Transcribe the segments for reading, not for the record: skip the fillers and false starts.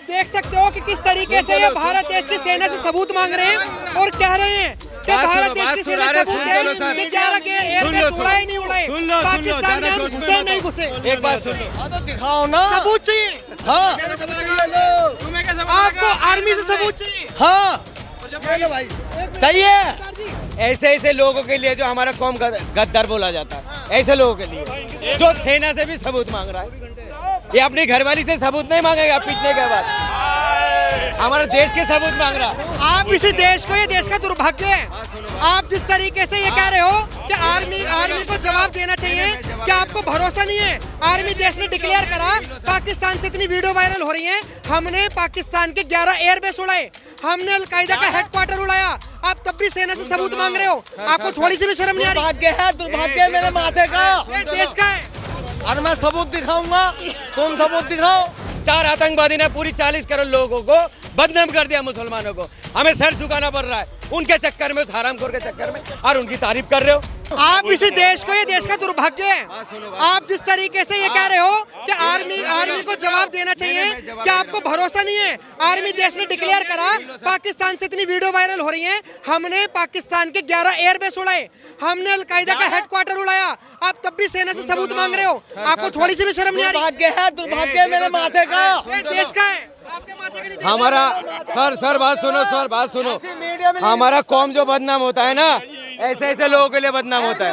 देख सकते हो कि किस तरीके से ये भारत देश की सेना से सबूत मांग रहे हैं और कह रहे हैं कि भारत देश की सेना सबूत है कि 11 के एयरबेस उड़ाए नहीं उड़ाए, पाकिस्तान में हम घुसे नहीं घुसे। एक बात सुन लो, तो दिखाओ ना, सबूत चाहिए। हाँ आपको आर्मी से सबूत चाहिए। हाँ चाहिए। ऐसे ऐसे लोगों के लिए जो हमारा कौम गद्दार बोला जाता है, ऐसे लोगों के लिए जो सेना से भी सबूत मांग रहा है, ये अपनी घरवाली से सबूत नहीं मांगेगा पीटने के बाद, हमारे देश के सबूत मांग रहा। आप इसी देश को, ये देश का दुर्भाग्य है। आप जिस तरीके से ये कह रहे हो कि आर्मी को जवाब देना चाहिए, क्या आपको भरोसा नहीं है? आर्मी देश ने डिक्लेयर करा, पाकिस्तान से इतनी वीडियो वायरल हो रही है, हमने पाकिस्तान के 11 एयरबेस उड़ाए, हमने अलकायदा का हेडक्वार्टर उड़ाया, आप तब भी सेना से सबूत मांग रहे हो। आपको थोड़ी सी भी शर्म नहीं आ रही? दुर्भाग्य है, दुर्भाग्य है मेरे माथे का। ये देश का है। और मैं सबूत दिखाऊंगा, तुम सबूत दिखाओ। 4 आतंकवादी ने पूरी 40 करोड़ लोगों को बदनाम कर दिया, मुसलमानों को। हमें सर झुकाना पड़ रहा है उनके चक्कर में, उस हरामखोर के चक्कर में, और उनकी तारीफ कर रहे हो। आप इसी देश को, ये देश का दुर्भाग्य है। आप जिस तरीके से ये कह रहे हो कि आर्मी को जवाब देना चाहिए, क्या आपको भरोसा नहीं है? आर्मी देश ने डिक्लेयर करा, पाकिस्तान से इतनी वीडियो वायरल हो रही है, हमने पाकिस्तान के 11 एयरबेस उड़ाए, हमने अलकायदा का हेडक्वार्टर उड़ाया, आप तब भी सेना से सबूत मांग रहे हो। आपको थोड़ी सी भी शर्म नहीं आ रही? दुर्भाग्य है, दुर्भाग्य है मेरे माथे का। ये देश का है, आपके माथे का नहीं। हमारा सर बात सुनो, सर बात सुनो, हमारा कौम जो बदनाम होता है ना, ऐसे ऐसे लोगों के लिए बदनाम होता है।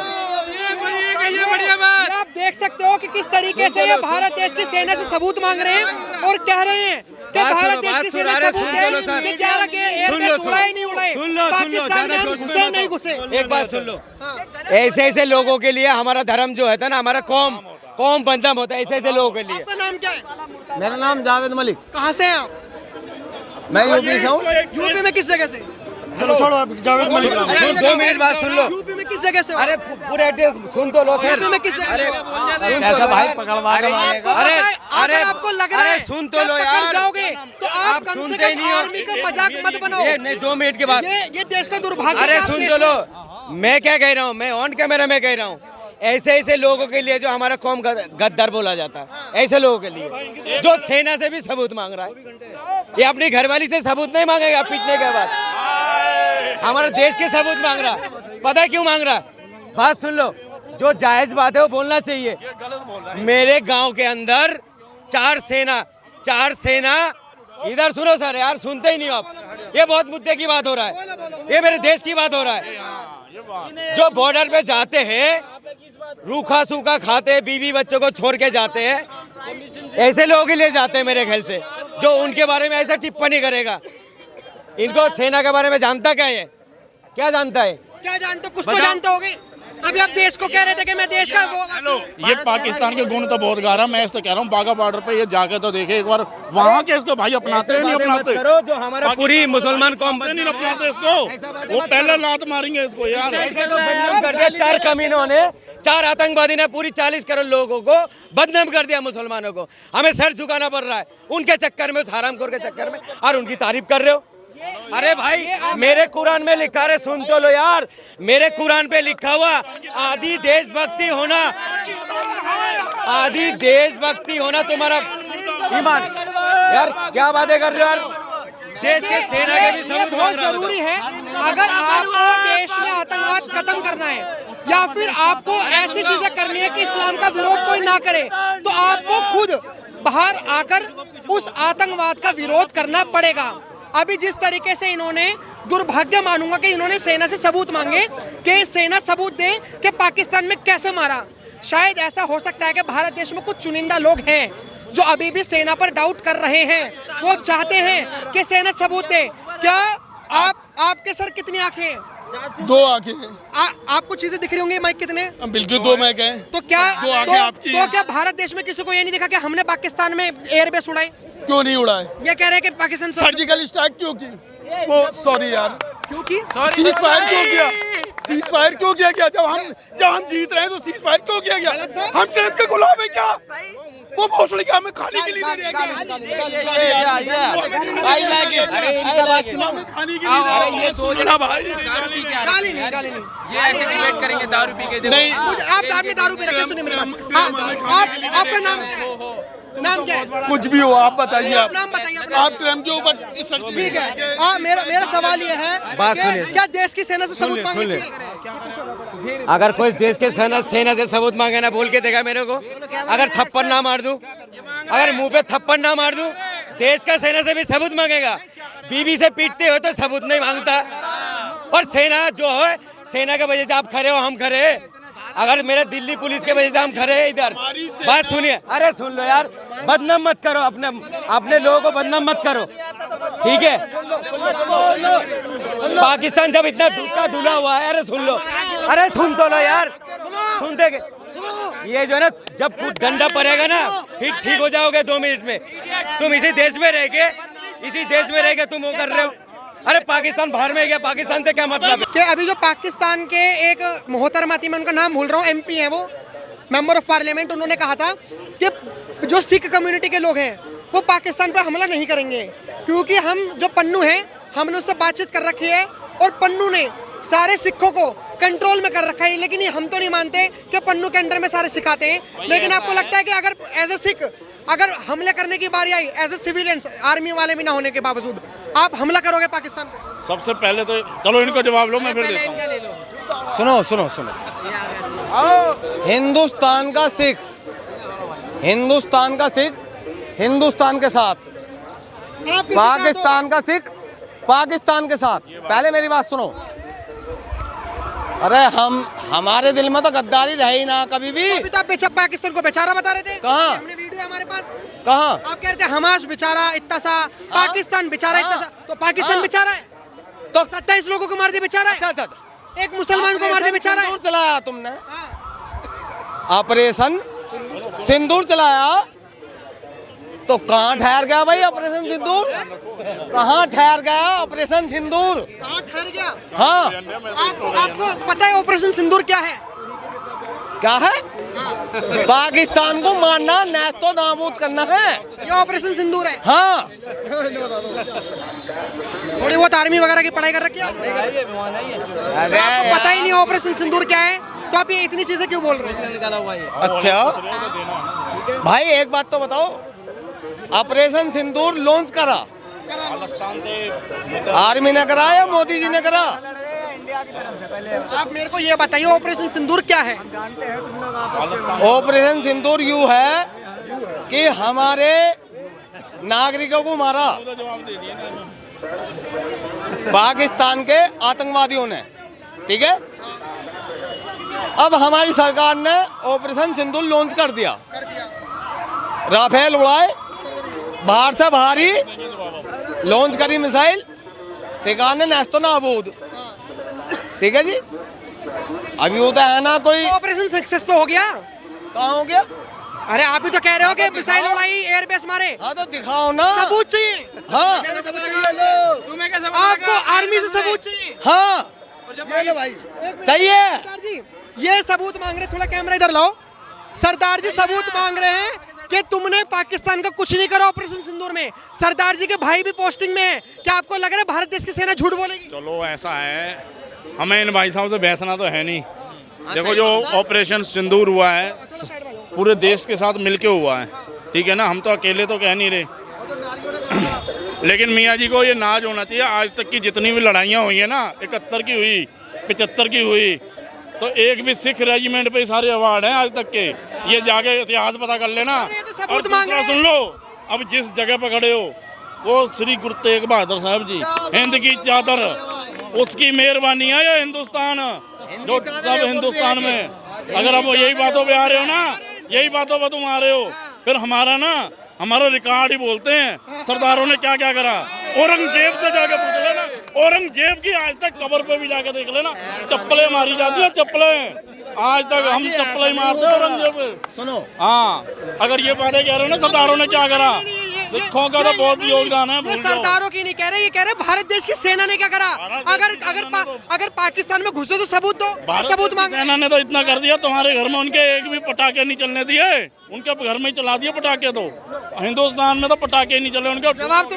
आप देख सकते हो कि किस तरीके से ये भारत देश की सेना से सबूत मांग रहे हैं और कह रहे हैं कि भारत देश की सेना सबूत है कि 11 के एयरबेस उड़ाए नहीं उड़ाए, पाकिस्तान में हम घुसे नहीं घुसे। एक बात सुन लो, ऐसे ऐसे लोगों के लिए हमारा धर्म जो है ना, हमारा कौम बदनाम होता है, ऐसे ऐसे लोगों के लिए। आपका नाम क्या है? मेरा नाम जावेद मलिक। कहाँ से हैं आप? मैं यूपी से हूँ। यूपी में किस जगह से? चलो छोड़ो, अब जावेद मलिक। 2 मिनट बात सुन लो। यूपी में किस जगह से हो? अरे पूरे एड्रेस सुन तो लो सर। यूपी में किस जगह से हो? कैसा भाई पकड़वा के लाएगा? अरे आपको लग रहा है सुन तो लो यार, जाओगे तो आप कम से सुनते कम नहीं हो। आर्मी का मजाक मत बनाओ। ये नहीं, 2 मिनट के बाद ये देश का दुर्भाग्य है। अरे आप सुन देश तो लो, में। मैं क्या कह रहा हूँ, मैं ऑन कैमरा में कह रहा हूँ, ऐसे ऐसे लोगों के लिए जो हमारा कौम गद्दार बोला जाता है, ऐसे लोगों के लिए जो सेना से भी सबूत मांग रहा है, ये अपनी घरवाली से सबूत नहीं मांगेगा पीटने के बाद, हमारे देश के सबूत मांग रहा। पता है क्यों मांग रहा? बात सुन लो, जो जायज बात है वो बोलना चाहिए। मेरे गांव के अंदर 4 सेना इधर सुनो सर, यार सुनते ही नहीं आप। ये बहुत मुद्दे की बात हो रहा है, ये मेरे देश की बात हो रहा है। जो बॉर्डर पे जाते हैं, रूखा सूखा खाते, बीवी बच्चों को छोड़ के जाते हैं, ऐसे लोगों के लिए जाते हैं मेरे ख्याल से, जो उनके बारे में ऐसा टिप्पणी करेगा। इनको सेना के बारे में जानता क्या है? क्या जानता है? क्या जानते हो? कुछ तो जानते होगे। अभी आप देश को कह रहे थे कि मैं देश का ये पाकिस्तान के गुण तो बहुत गा रहा, मैं इससे कह रहा हूँ बाघा बॉर्डर पे ये जाके तो देखे एक बार, वहाँ के इसको भाई अपनाते हैं नहीं अपनाते? करो जो हमारा पूरी मुसलमान कौम नहीं अपनाते इसको, वो पहले लात मारेंगे इसको यार। कर दिया 4 कमीनों ने, 4 आतंकवादी ने पूरी 40 करोड़ लोगों को बदनाम कर दिया, मुसलमानों को। हमें सर झुकाना पड़ रहा है उनके चक्कर में, उस हरामखोर के चक्कर में, और उनकी तारीफ कर रहे हो। अरे भाई, मेरे कुरान में लिखा है, सुन तो लो यार, मेरे कुरान पे लिखा हुआ आदि देशभक्ति होना तुम्हारा ईमान। यार क्या बातें कर रहे हो यार, देश के सेना के भी सबूत बहुत जरूरी है। अगर आपको देश में आतंकवाद खत्म करना है या फिर आपको ऐसी चीजें करनी है कि इस्लाम का विरोध कोई ना करे, तो आपको खुद बाहर आकर उस आतंकवाद का विरोध करना पड़ेगा। अभी जिस तरीके से इन्होंने, दुर्भाग्य मानूंगा कि इन्होंने सेना से सबूत मांगे कि सेना सबूत दे कि पाकिस्तान में कैसे मारा। शायद ऐसा हो सकता है कि भारत देश में कुछ चुनिंदा लोग हैं जो अभी भी सेना पर डाउट कर रहे हैं, वो चाहते हैं कि सेना सबूत दे। क्या आपके सर कितनी आंखें? 2 आंखें हैं। आपको चीजें दिख रही होंगी, माइक कितने? बिल्कुल 2 मैक हैं। तो क्या 2 आंखें आपकी तो क्या भारत देश में किसी को ये नहीं दिखा कि हमने पाकिस्तान में एयरबेस उड़ाए? क्यों नहीं उड़ाए? ये कह रहे हैं कि पाकिस्तान सर्जिकल स्ट्राइक क्यों की? वो सॉरी यार, क्यों की? सीज फायर क्यों किया? सीज फायर क्यों किया गया? जब हम जीत रहे हैं तो सीज फायर क्यों किया गया? हम टेप के गुलाम है क्या? वो भोसड़ी क्या हमें खाने के लिए दे रहे हैं? ये सोचना भाई, गाली नहीं। ये ऐसे डिबेट करेंगे दारू पी के? नहीं, आप दारू पे रखे, सुनिए मेरी बात। आपका नाम क्या है? नाम क्या है? कुछ भी हो आप बताइए। आप नाम बताइए अपना। आप ट्रम्प के ऊपर इस सड़क पे- ठीक है। मेरा सवाल ये है बात कि सुनिए। क्या देश की सेना से सबूत मांगनी सुनिए। चाहिए? अगर कोई देश के सेना से सबूत मांगे ना, बोल के देखा मेरे को। अगर थप्पड़ ना मार दूं, अगर मुंह पे थप्पड़ ना मार दूं, देश का सेना से भी सबूत मांगेगा। बीबी से पीटते हो तो सबूत नहीं मांगता। और सेना जो है, सेना के वजह से आप खड़े हो, हम खड़े हैं। अगर मेरे दिल्ली पुलिस के वजह से हम खड़े हैं इधर। बात सुनिए, अरे सुन लो यार, बदनाम मत करो, अपने लोगों को बदनाम मत करो, ठीक है। पाकिस्तान जब इतना धूका धुला हुआ है, अरे सुन लो, अरे सुन तो लो यार, सुनते के ये जो ना, जब डंडा पड़ेगा ना, फिर ठीक हो जाओगे 2 मिनट में। तुम इसी देश में रह के तुम वो कर रहे हो। अरे पाकिस्तान बाहर में गया, पाकिस्तान से क्या मतलब है? कि अभी जो पाकिस्तान के एक मोहतरमाती, मैं उनका नाम भूल रहा हूँ, MP है वो, मेंबर ऑफ पार्लियामेंट, उन्होंने कहा था कि जो सिख कम्युनिटी के लोग हैं वो पाकिस्तान पर हमला नहीं करेंगे, क्योंकि हम जो पन्नू हैं, हमने उससे बातचीत कर रखी है और पन्नू ने सारे सिखों को कंट्रोल में कर रखा है। लेकिन ये हम तो नहीं मानते कि पन्नू के अंडर में सारे सिख आते हैं। लेकिन आपको लगता है कि अगर एज ए सिख अगर हमले करने की बारी आई, एज ए सिविलियंस, आर्मी वाले भी ना होने के बावजूद, आप हमला करोगे पाकिस्तान पे? सबसे पहले तो चलो इनको जवाब लो, मैं फिर देता हूँ। सुनो सुनो सुनो, हिंदुस्तान का सिख हिंदुस्तान के साथ, पाकिस्तान का सिख पाकिस्तान के साथ। पहले मेरी बात सुनो। अरे हमारे दिल में तो गद्दारी रही ना कभी भी। अभी तो आप पाकिस्तान को बेचारा बता रहे थे। कहाँ? हमने वीडियो है हमारे पास। कहाँ? आप कह रहे थे हमास बेचारा इतना सा, पाकिस्तान बेचारा इतना सा। तो पाकिस्तान बेचारा है तो 27 लोगों को मार दिया बेचारा है, अच्छा, एक मुसलमान को मार दिया बेचारा है। सिंदूर चलाया तुमने, ऑपरेशन सिंदूर चलाया, तो कहाँ ठहर गया भाई ऑपरेशन सिंदूर? कहाँ ठहर गया ऑपरेशन सिंदूर? कहाँ ठहर गया? हाँ, आपको पता है ऑपरेशन सिंदूर क्या है? क्या है? पाकिस्तान को मारना, नेस्तो नाबूद करना है, ये ऑपरेशन सिंदूर है। हाँ। थोड़ी बहुत आर्मी वगैरह की पढ़ाई कर रखी है आपने? अरे आपको पता ही नहीं ऑपरेशन सिंदूर क्या है, तो आप ये इतनी चीजें क्यों बोल रहे हैं? अच्छा भाई, एक बात तो बताओ, ऑपरेशन सिंदूर लॉन्च करा आर्मी ने करा या मोदी जी ने करा? आप मेरे को ये बताइए ऑपरेशन सिंदूर क्या है? ऑपरेशन सिंदूर यूं है कि हमारे नागरिकों को मारा पाकिस्तान के आतंकवादियों ने, ठीक है। अब हमारी सरकार ने ऑपरेशन सिंदूर लॉन्च कर दिया, राफेल उड़ाए, बाहर से बाहरी लॉन्च करी मिसाइल, ठिकाने नेस्तो नाबूद, ठीक है जी। अभी वो तो है ना कोई ऑपरेशन सक्सेस तो हो गया। कहाँ हो गया? अरे आप ही तो कह रहे हो कि मिसाइल उड़ाई, एयरबेस मारे। हाँ तो दिखाओ ना, सबूत चाहिए। हाँ आपको आर्मी से सबूत चाहिए। हाँ चाहिए। सरदार जी ये सबूत मांग रहे, थोड़ा कैमरा इधर लाओ। सरदार जी सबूत मांग रहे हैं कि तुमने पाकिस्तान का कुछ नहीं करा ऑपरेशन सिंदूर में। सरदार जी के भाई भी पोस्टिंग में है, क्या आपको लग रहा है भारत देश की सेना झूठ बोलेगी? चलो ऐसा है, हमें इन भाई साहब से बहसना तो है नहीं। देखो जो ऑपरेशन सिंदूर हुआ है पूरे देश के साथ मिलके हुआ है, ठीक है ना, हम तो अकेले तो कह नहीं रहे। लेकिन मियाँ जी को ये नाज होना चाहिए, आज तक की जितनी भी लड़ाइयाँ हुई है ना, 71 की हुई, 75 की हुई, तो एक भी सिख रेजिमेंट पे सारे अवार्ड हैं आज तक के। ये जाके इतिहास पता कर लेना। और दूसरा सुन लो, अब जिस जगह पर खड़े हो वो श्री गुरु तेग बहादुर साहब जी, हिंद की चादर, उसकी मेहरबानी है ये हिंदुस्तान, जो सब हिंदुस्तान में। अगर आप यही बातों पे आ रहे हो ना, यही बातों पर तुम आ रहे हो, फिर हमारा रिकॉर्ड ही बोलते हैं सरदारों ने क्या क्या करा। औरंगजेब से जाके पूछ लेना, औरंगजेब की आज तक कब्र पे भी जाके देख लेना, चप्पलें मारी जाती है, चप्पलें आज तक हम चप्पलें ही मारते हैं औरंगजेब पे। सुनो, हाँ, अगर ये बातें कह रहे हो ना सरदारों ने क्या करा, सिखों का तो बहुत योगदान है। ये सरदारों की नहीं कह रहे, ये कह रहे भारत देश की सेना ने क्या करा। अगर पाकिस्तान में घुसे तो सबूत दो। सबूत मांग, सेना ने तो इतना कर दिया, तुम्हारे घर में उनके एक भी पटाखे नहीं चलने दिए, उनके घर में ही चला दिए पटाखे। तो हिंदुस्तान में तो पटाखे नहीं चले उनके, जवाब तो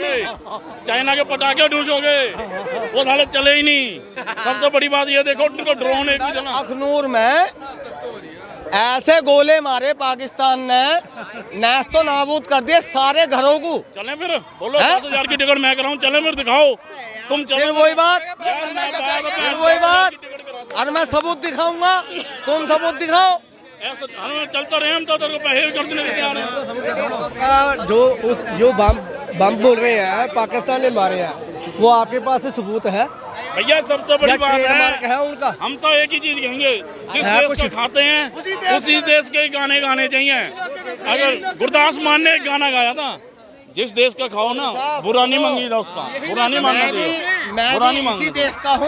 चाइना के पटाखे ढूंढ हो गए, वो साले चले ही नहीं। सबसे बड़ी बात ये देखो, उनको ड्रोन एक भी चला। अखनूर में ऐसे गोले मारे पाकिस्तान ने, नेस्तो नाबूद कर दिए सारे घरों को। चले फिर बोलो हैं? 10,000 की टिकट मैं कराऊं, चले फिर दिखाओ तुम चलो। फिर वही बात, अरे मैं सबूत दिखाऊंगा, तुम सबूत दिखाओ। ऐसा चलता रहे हम तो तेरे को पैसे कर देने के तैयार हैं। जो बम बोल रहे हैं पाकिस्तान ने मारे हैं, वो आपके पास से सबूत है? भैया सबसे बड़ी बात है उनका। हम तो एक ही चीज कहेंगे, जिस है देश कुछ- का खाते हैं उसी देश के गाने गाने चाहिए। अगर गुरदास मान ने एक गाना गाया था, जिस देश का खाओ ना, बुरा नहीं मांगी था उसका, बुरा नहीं मानना चाहिए, मैं बुरा भी नहीं इसी मांगना। देश का हूँ।